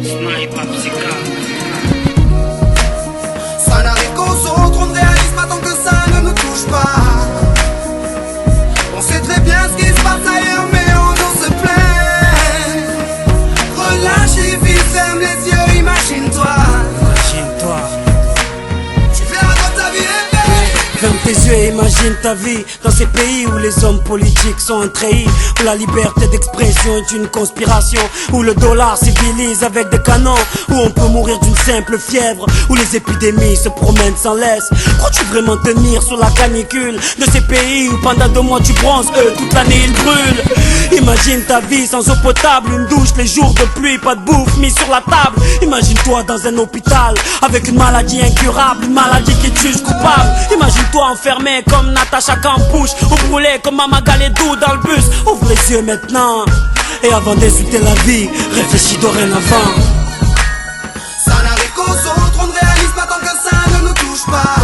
Ça n'arrive qu'aux autres, on ne réalise pas tant que ça ne nous touche pas. On sait très bien ce qui se passe ailleurs, mais on se plaint. Relâche et vis, ferme les yeux, imagine-toi. Tu verras quand ta vie est belle. Ferme tes yeux et imagine ta vie dans ces pays où les hommes politiques sont un treillis, où la liberté d'expression est une conspiration, où le dollar civilise avec des canons, où on peut mourir d'une simple fièvre, où les épidémies se promènent sans laisse. Crois-tu vraiment tenir sur la canicule de ces pays où pendant 2 mois tu bronzes, eux toute l'année ils brûlent? Imagine ta vie sans eau potable, une douche les jours de pluie, pas de bouffe mise sur la table. Imagine-toi dans un hôpital avec une maladie incurable, une maladie qui te juge coupable. Imagine-toi enfermé comme Natacha Campouche, ou brûlé comme Mama Galedou dans le bus. Ouvre les yeux maintenant, et avant d'insulter la vie, réfléchis dorénavant. Ça n'arrive qu'aux autres, on ne réalise pas tant que ça ne nous touche pas.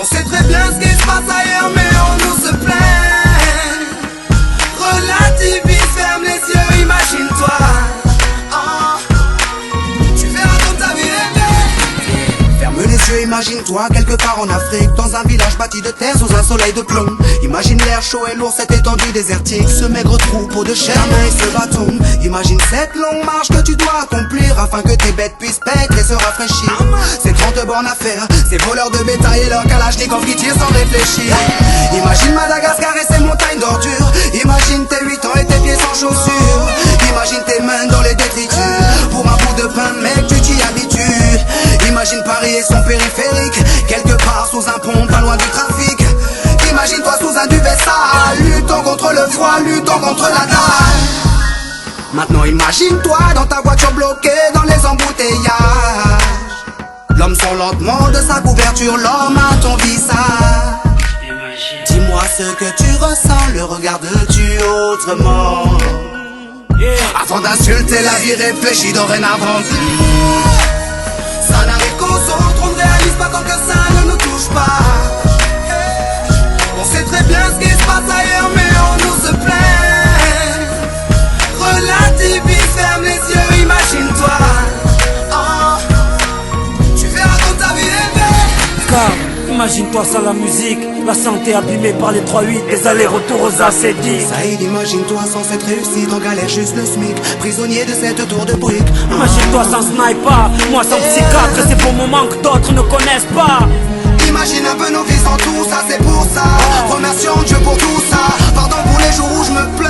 On sait très bien ce qui se passe ailleurs, mais on se plaint. Relativise, ferme les yeux, imagine-toi. Tu verras comme ta vie est belle. Ferme les yeux, imagine-toi quelque part en Afrique, dans un village bâti de terre sous un soleil de plomb. Imagine l'air chaud et lourd, cette étendue désertique, ce maigre troupeau de chair, et ce bâton. Imagine cette longue marche que tu dois accomplir afin que tes bêtes puissent paître et se rafraîchir. Ces 30 bornes à faire, ces voleurs de bétail et leurs kalachnikovs qui tirent sans réfléchir. Imagine Madagascar et ses montagnes d'ordures. Imagine tes 8 ans et tes pieds sans chaussures. Imagine tes mains dans les détritus. Pour un bout de pain, mec, tu t'y habitues. Imagine Paris et son périphérique, quelque part sous un pont, pas loin du trafic. Imagine-toi sous un duvet sale, luttant contre le froid, luttant contre la dalle. Maintenant imagine-toi dans ta voiture bloquée dans les embouteillages. L'homme sort lentement de sa couverture, l'homme à ton visage. Dis-moi ce que tu ressens, le regardes-tu autrement? Avant d'insulter la vie, réfléchis dorénavant. Ça n'arrive qu'aux autres, on ne réalise pas tant que ça ne nous touche pas. On sait très bien ce qui se passe ailleurs, mais on se plaint. Relativise, ferme les yeux, imagine-toi. Tu verras comme ta vie est belle. Car imagine-toi sans la musique, la santé abîmée par les 3-8, les allers-retours aux AC10. Saïd, imagine-toi sans cette réussite, en galère juste le SMIC, prisonnier de cette tour de briques. Imagine-toi sans sniper, moi sans psychiatre, ces beaux moments que d'autres ne connaissent pas. Imagine un peu nos vies sans tout ça, c'est pour ça. Remercions Dieu pour tout ça. Pardon pour les jours où je me plains.